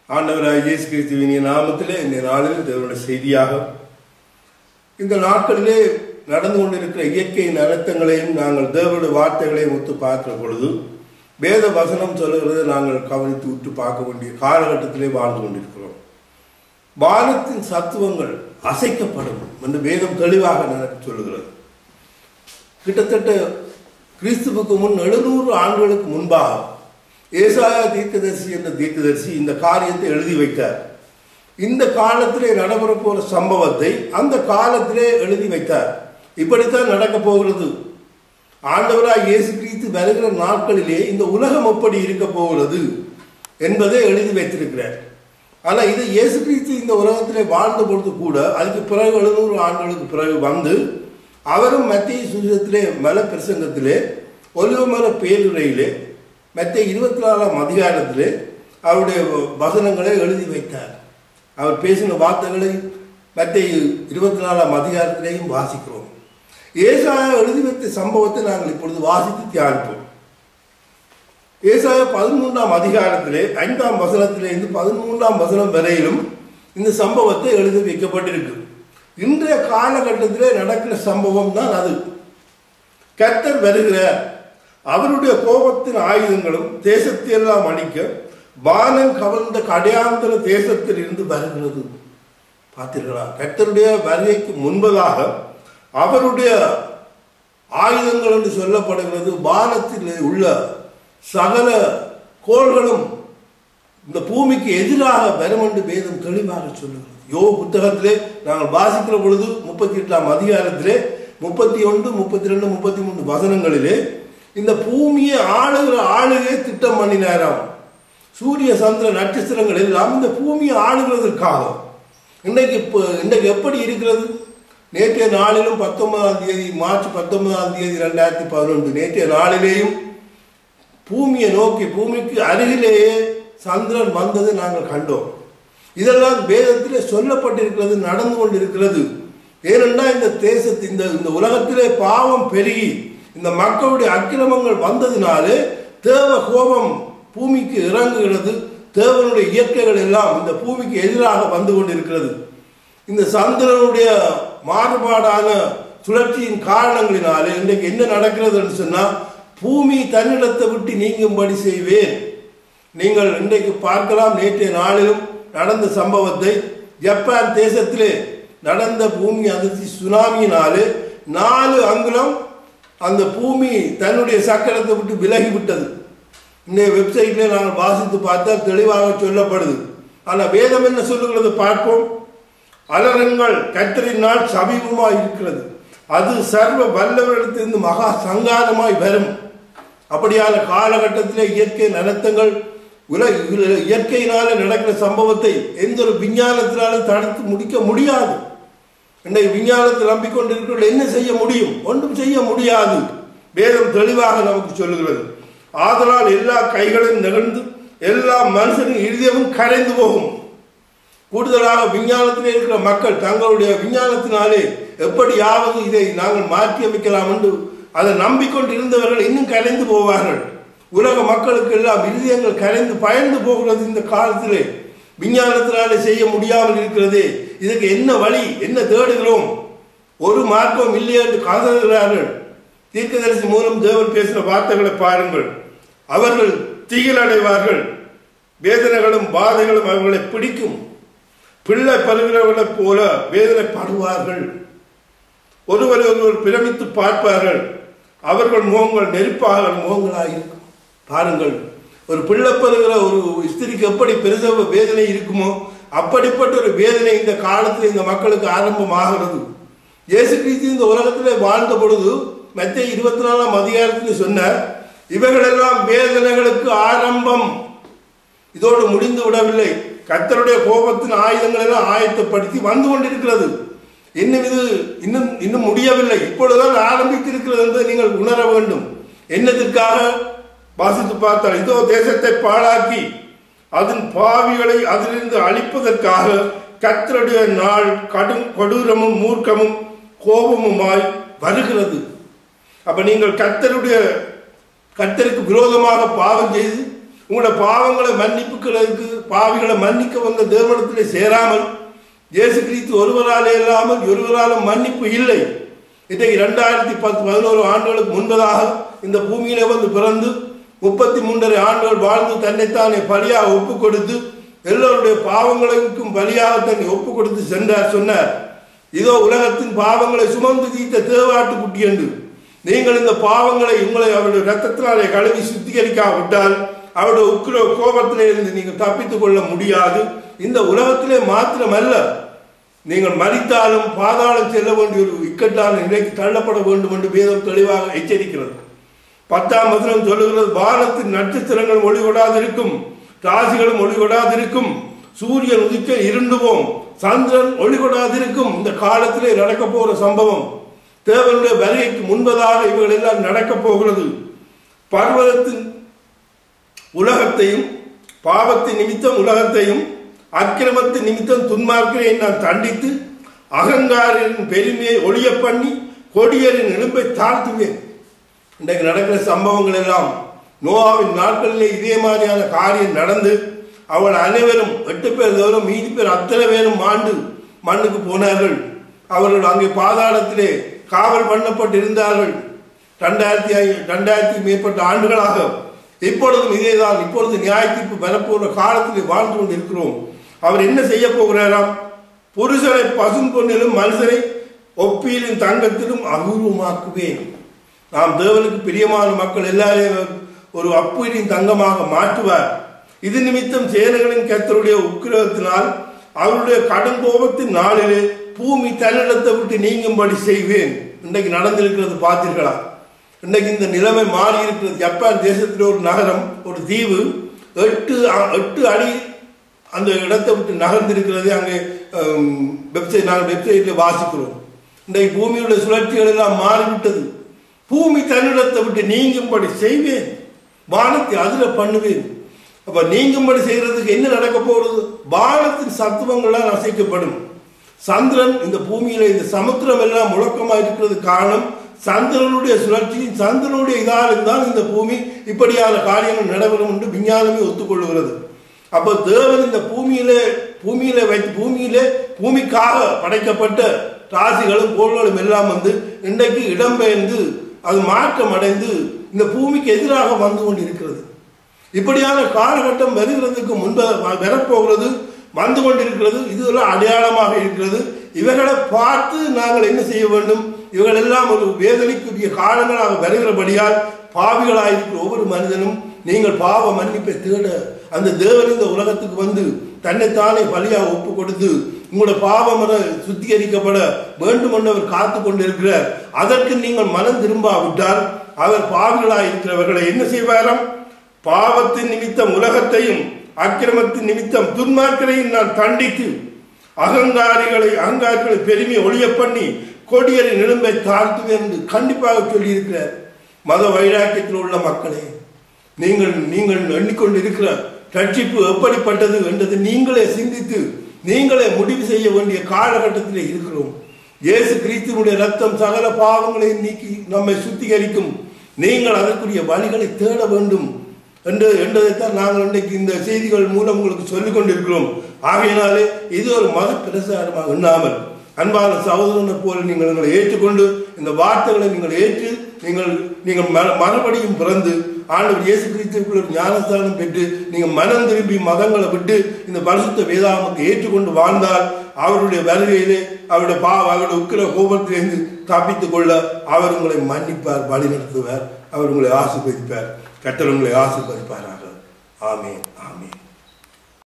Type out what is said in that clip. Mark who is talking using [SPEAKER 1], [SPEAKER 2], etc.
[SPEAKER 1] ஆண்டவராகிய இயேசு கிறிஸ்துவின் நாமத்திலே இந்த நாளில் தேவனுடைய செய்தியாக இந்த நாட்களிலே நடந்து கொண்டிருக்கிற இயற்கையின் அர்த்தங்களையும் நாங்கள் தேவனுடைய வார்த்தைகளையும் ஒத்து பார்க்கிற பொழுது வேத வசனம் சொல்லுகிறதை நாங்கள் கவனித்து விட்டு பார்க்க வேண்டிய காலகட்டத்திலே வாழ்ந்து கொண்டிருக்கிறோம். வானத்தின் சத்துவங்கள் அசைக்கப்படும் என்று வேதம் தெளிவாக சொல்லுகிறது. கிட்டத்தட்ட கிறிஸ்துவுக்கு முன் 700 ஆண்டுகளுக்கு முன்பாக ஏசாயா தீர்க்கதரிசி என்ற தீர்க்கதரிசி இந்த காரியத்தை எழுதி வைத்தார். இந்த காலத்திலே நடைபெற போற சம்பவத்தை அந்த காலத்திலே எழுதி வைத்தார். இப்படித்தான் நடக்க போகிறது. ஆண்டவராய் இயேசு கிறிஸ்து வருகிற நாட்களிலே இந்த உலகம் எப்படி இருக்க போகிறது என்பதை எழுதி வைத்திருக்கிறார். ஆனால் இது இயேசு கிறிஸ்து இந்த உலகத்திலே வாழ்ந்த பொழுது கூட அதுக்கு பிறகு 700 ஆண்டுகளுக்கு பிறகு வந்து அவரும் மத்திய சுவிசேஷத்திலே மல பிரசங்கத்திலே ஒலிவமல பேருரையிலே மத்திய 24ஆம் அதிகாரத்திலே அவருடைய வசனங்களை எழுதி வைத்தார். அவர் பேசின வார்த்தைகளை மத்திய 24ஆம் அதிகாரத்திலேயும் வாசிக்கிறோம். ஏசாயா எழுதி வைத்த சம்பவத்தை நாங்கள் இப்பொழுது வாசித்து தியானிப்போம். ஏசாயா 13ஆம் அதிகாரத்திலே 5ஆம் வசனத்திலிருந்து 13ஆம் வசனம் வரையிலும் இந்த சம்பவத்தை எழுதி வைக்கப்பட்டிருக்கு. இன்றைய காலகட்டத்திலே நடக்கிற சம்பவம் தான் அது. கர்த்தர் வருகிறார், அவருடைய கோபத்தின் ஆயுதங்களும் தேசத்தை எல்லாம் அழிக்க வானம் கவர்ந்த கடையாந்தர தேசத்தில் இருந்து வருகிறது. பார்த்தீர்களா? கர்த்தருடைய வருகைக்கு முன்பதாக அவருடைய ஆயுதங்கள் என்று சொல்லப்படுகிறது. வானத்தில் உள்ள சகல கோள்களும் இந்த பூமிக்கு எதிராக வரும் என்று வேதம் தெளிவாக சொல்லுகிறது. யோபு புத்தகத்திலே நாங்கள் வாசிக்கிற பொழுது 38ஆம் அதிகாரத்திலே 31, 32, 33 வசனங்களிலே இந்த பூமியை ஆளுகிற ஆளுகை திட்டம் பண்ணினாராம். சூரிய சந்திர நட்சத்திரங்கள் எல்லாம் இந்த பூமியை ஆளுகிறதற்காக. இன்றைக்கு எப்படி இருக்கிறது? நேற்றைய நாளிலும் 19ஆம் தேதி மார்ச் 19ஆம் தேதி 2011 நேற்றைய நாளிலேயும் பூமியை நோக்கி பூமிக்கு அருகிலேயே சந்திரன் வந்ததை நாங்கள் கண்டோம். இதெல்லாம் வேதத்திலே சொல்லப்பட்டிருக்கிறது, நடந்து கொண்டிருக்கிறது. ஏனென்றால் இந்த தேசத்தின் இந்த உலகத்திலே பாவம் பெருகி இந்த மக்களுடைய அக்கிரமங்கள் வந்ததினாலே தேவ கோபம் பூமிக்கு இறங்குகிறது. தேவனுடைய இயற்கைகள் எல்லாம் இந்த பூமிக்கு எதிராக வந்து கொண்டிருக்கிறது. இந்த சந்திரனுடைய மாறுபாடான சுழற்சியின் காரணங்களினாலே இன்றைக்கு என்ன நடக்கிறது என்று சொன்னால், பூமி தன்னிடத்தை விட்டு நீங்கும்படி செய்வேன். நீங்கள் இன்றைக்கு பார்க்கலாம், நேற்றைய நாளிலும் நடந்த சம்பவத்தை. ஜப்பான் தேசத்திலே நடந்த பூமி அதிர்ச்சி சுனாமியினாலே 4 அங்குலம் அந்த பூமி தன்னுடைய சக்கரத்தை விட்டு விலகிவிட்டது. இந்த வெப்சைட்ல நாங்கள் வாசித்து பார்த்தால் தெளிவாக சொல்லப்படுது. ஆனால் வேதம் என்ன சொல்லுகிறது பார்ப்போம். அலறுங்கள், கர்த்தரின் நாள் சமீபமாய் இருக்கிறது, அது சர்வ வல்லவரிடத்திலிருந்து மகா சங்காரமாய் வரும். அப்படியான காலகட்டத்திலே இயற்கை அனர்த்தங்கள் இயற்கையினால நடக்கிற சம்பவத்தை எந்த ஒரு விஞ்ஞானத்தினாலும் தடுத்து முடிக்க முடியாது. இன்றைக்கு விஞ்ஞானத்தில் நம்பிக்கொண்டிருக்கிறவர்கள் என்ன செய்ய முடியும்? ஒன்றும் செய்ய முடியாது. வேதம் தெளிவாக நமக்கு சொல்லுகிறது. ஆதலால் எல்லா கைகளும் நிகழ்ந்து எல்லா மனுஷனின் இருதயமும் கரைந்து போகும். கூடுதலாக விஞ்ஞானத்திலே இருக்கிற மக்கள் தங்களுடைய விஞ்ஞானத்தினாலே எப்படியாவது இதை நாங்கள் மாற்றி அமைக்கலாம் என்று அதை நம்பிக்கொண்டு இருந்தவர்கள் இன்னும் கரைந்து போவார்கள். உலக மக்களுக்கு எல்லாம் இருதயங்கள் கரைந்து பயந்து போகிறது. இந்த காலத்திலே விஞ்ஞானத்தினாலே செய்ய முடியாமல் இருக்கிறதே, இதுக்கு என்ன வழி, என்ன தேடுகிறோம்? ஒரு மார்க்கம் இல்லை என்று கதறுகிறார்கள். தீர்க்கதரிசி மூலம் தேவன் பேசின வார்த்தைகளை பாருங்கள். அவர்கள் திகிலடைவார்கள், வேதனைகளும் பாதைகளும் அவர்களை பிடிக்கும். பிள்ளை பருகிறவர்களைப் போல வேதனைப்படுவார்கள். ஒருவரை ஒருவர் பிரமித்து பார்ப்பார்கள். அவர்கள் முகங்கள் நெருப்பாக முகங்களாக இருக்கும். பாருங்கள், ஒரு பிள்ளை பருகிற ஒரு ஸ்திரிக்கு எப்படி பிரசவ வேதனை இருக்குமோ அப்படிப்பட்ட ஒரு வேதனை இந்த காலத்தில் இந்த மக்களுக்கு ஆரம்பமாகிறது. இயேசு கிறிஸ்து இந்த உலகத்திலே வாழ்ந்த பொழுது மத்தேயு 24ஆம் அதிகாரத்தில் சொன்னார், இவைகளெல்லாம் வேதனைகளுக்கு ஆரம்பம், இதோடு முடிந்து விடவில்லை. கர்த்தருடைய கோபத்தின் ஆயுதங்கள் எல்லாம் ஆயத்தப்படுத்தி வந்து கொண்டிருக்கிறது. இன்னும் முடியவில்லை, இப்பொழுதுதான் ஆரம்பித்திருக்கிறது என்று நீங்கள் உணர வேண்டும். என்னத்திற்காக வாசித்து பார்த்தால், இதோ தேசத்தை பாழாக்கி அதன் பாவிகளை அதிலிருந்து அழிப்பதற்காக கர்த்தருடைய நாள் கொடூரமும் மூர்க்கமும் கோபமுமாய் வருகிறது. அப்ப நீங்கள் கர்த்தருக்கு விரோதமாக பாவம் செய்து உங்களுடைய பாவங்களை மன்னிப்புகளுக்கு பாவிகளை மன்னிக்க வந்த தேவனிடத்திலே சேராமல் இயேசு கிறிஸ்து ஒருவராலே இல்லாமல் ஒருவராலும் மன்னிப்பு இல்லை. இன்றைக்கு 2011 ஆண்டுகளுக்கு முன்பதாக இந்த பூமியிலே வந்து பிறந்து 33 ஆண்டுகள் வாழ்ந்து தன்னைத்தானே பலியாக ஒப்பு கொடுத்து எல்லோருடைய பாவங்களுக்கும் பலியாக தன்னை ஒப்பு கொடுத்து சென்றார். சொன்னார், இதோ உலகத்தின் பாவங்களை சுமந்து தீர்த்த தேவாட்டு குட்டி என்று. நீங்கள் இந்த பாவங்களை உங்களை அவருடைய ரத்தத்தினாலே கழுவி சுத்திகரிக்காவிட்டால் அவருடைய உக்கிர கோபத்திலே இருந்து நீங்கள் தப்பித்துக் கொள்ள முடியாது. இந்த உலகத்திலே மாத்திரமல்ல, நீங்கள் மரித்தாலும் பாதாளம் செல்ல வேண்டிய ஒரு இக்கட்டான நிலைக்கு தள்ளப்பட வேண்டும் என்று வேதம் தெளிவாக எச்சரிக்கிறது. 10ஆம் வசனம் சொல்லுகிறது, வானத்தின் நட்சத்திரங்கள் ஒளிகொடாதிருக்கும், ராசிகளும் ஒளிகொடாதிருக்கும், சூரியன் உதிக்க இருண்டுவோம், சந்திரன் ஒளிகொடாதிருக்கும். இந்த காலத்திலே நடக்க போகிற சம்பவம், தேவனுடைய வருகைக்கு முன்பதாக இவர்கள் எல்லாம் நடக்க போகிறது. பர்வதத்தின் உலகத்தையும் பாவத்தின் நிமித்தம் உலகத்தையும் அக்கிரமத்தின் நிமித்தம் துன்மார்க்கரை நான் தண்டித்து அகங்காரின் பெருமையை ஒளிய பண்ணி கொடியரின் எலும்பை தாழ்த்துவேன். இன்றைக்கு நடக்கிற சம்பவங்கள் எல்லாம் நோவாவின் நாட்களிலே இதே மாதிரியான காரியம் நடந்து அவள் அனைவரும் 8 பேர் தவிர மீதி பேர் அத்தனை பேரும் மாண்டு மண்ணுக்கு போனார்கள். அவர்கள் அங்கே பாதாளத்திலே காவல் பண்ணப்பட்டு இருந்தார்கள் 2000 மேற்பட்ட ஆண்டுகளாக. இப்பொழுதும் இதேதான். இப்பொழுது நியாய தீர்ப்பு வரப்போகிற காலத்திலே வாழ்ந்து கொண்டு இருக்கிறோம். அவர் என்ன செய்ய போகிறாராம்? புருஷனை பசும் பொன்னிலும் மனுஷனை ஒப்பியிலும் தங்கத்திலும் அபூர்வமாக்குவேன். நாம் தேவனுக்கு பிரியமான மக்கள் எல்லாரையும் ஒரு அப்பீரின் தங்கமாக மாற்றுவார். இது நிமித்தம் சேனைகளின் கர்த்தருடைய உக்கிரகத்தினால் அவருடைய கடும் கோபத்தின் நாளிலே பூமி தன்னிடத்தை விட்டு நீங்கும்படி செய்வேன். இன்றைக்கு நடந்திருக்கிறது பார்த்தீர்களா? இன்றைக்கு இந்த நிலைமை மாறி இருக்கிறது. ஜப்பான் தேசத்தில் ஒரு நகரம், ஒரு தீவு 8 அடி அந்த இடத்தை விட்டு நகர்ந்திருக்கிறது. அங்கே நாங்கள் வெப்சைட்டில் வாசிக்கிறோம். இன்றைக்கு பூமியுடைய சுழற்சிகள் எல்லாம் மாறிவிட்டது. பூமி தன்னிடத்தை விட்டு நீங்கும்படி செய்வேன், வானத்தை அதிர பண்ணுவேன். அப்ப நீங்கும்படி செய்யறதுக்கு என்ன நடக்க போறது? வானத்தின் சத்துவங்கள்லாம் அசைக்கப்படும். சந்திரன் இந்த பூமியில இந்த சமுத்திரம் எல்லாம் முழக்கமா இருக்கிறது காரணம் சந்திரனுடைய சுழற்சியின் சந்திரனுடைய இதால் தான் இந்த பூமி இப்படியான காரியங்கள் நடைபெறும் என்று விஞ்ஞானமே ஒத்துக்கொள்கிறது. அப்ப தேவன் இந்த பூமிக்காக படைக்கப்பட்ட ராசிகளும் கோள்களும் எல்லாம் வந்து இன்றைக்கு இடம்பெயர்ந்து அது மாற்றம் அடைந்து இந்த பூமிக்கு எதிராக வந்து கொண்டிருக்கிறது. இப்படியான காலகட்டம் வருகிறதுக்கு முன்பு வரப்போகிறது, வந்து கொண்டிருக்கிறது. இதெல்லாம் அடையாளமாக இருக்கிறது. இவைகளை பார்த்து நாங்கள் என்ன செய்ய வேண்டும்? இவர்கள் எல்லாம் ஒரு வேதனைக்குரிய காலங்களாக வருகிறபடியால் பாவிகளாயிருக்கிற ஒவ்வொரு மனிதனும் நீங்கள் பாவ மன்னிப்பை தேட அந்த தேவன் இந்த உலகத்துக்கு வந்து தன்னைத்தானே பலியாக ஒப்பு கொடுத்து உங்களோட பாவமர சுத்திகரிக்கப்பட வேண்டும் என்று அவர் காத்து கொண்டிருக்கிறார். அதற்கு நீங்கள் மனம் திரும்பாவிட்டால் அவர் பாவிகளாக இருக்கிறவர்களை என்ன செய்வாராம்? பாவத்தின் நிமித்தம் உலகத்தையும் அக்கிரமத்தின் நிமித்தம் துன்மார்க்கரையும் நான் தண்டித்து அகங்காரிகளை பெருமை ஒளிய பண்ணி கொடியரின் எலும்பை தாழ்த்துவேன் என்று கண்டிப்பாக சொல்லியிருக்கிறார். மத வைராக்கியத்தில் உள்ள மக்களே, நீங்கள் எண்ணிக்கொண்டிருக்கிற ரட்சிப்பு எப்படிப்பட்டது என்றது நீங்களே சிந்தித்து நீங்களே முடிவு செய்ய வேண்டிய காலகட்டத்தில் இருக்கிறோம். இயேசு கிறிஸ்துவினுடைய ரத்தம் சகல பாவங்களையும் நீக்கி நம்மை சுத்திகரிக்கும். நீங்கள் அதற்குரிய வழிகளை தேட வேண்டும் என்றதைத்தான் நாங்கள் இன்றைக்கு இந்த செய்திகள் மூலம் உங்களுக்கு சொல்லிக் கொண்டிருக்கிறோம். ஆகையினாலே இது ஒரு மத பிரசாரமாக எண்ணாமல் அன்பான சகோதரனை போல நீங்கள் எங்களை ஏற்றுக்கொண்டு இந்த வார்த்தைகளை நீங்கள் ஏற்று நீங்கள் மறுபடியும் பிறந்து ஆண்டவர் இயேசு கிறிஸ்துவுக்குள்ள ஞானஸ்தானம் பெற்று நீங்கள் மனம் திரும்பி மதங்களை விட்டு இந்த பரிசுத்த வேதாகமத்தை ஏற்றுக்கொண்டு வாழ்ந்தால் அவருடைய வருகையிலே அவருடைய உக்கிர கோபத்திலிருந்து தப்பித்துக் கொள்ள அவர் உங்களை மன்னிப்பார், வழி நடத்துவார், அவர் உங்களை ஆசீர்வதிப்பார். கர்த்தர் உங்களை ஆசீர்வதிப்பாராக. ஆமென், ஆமென்.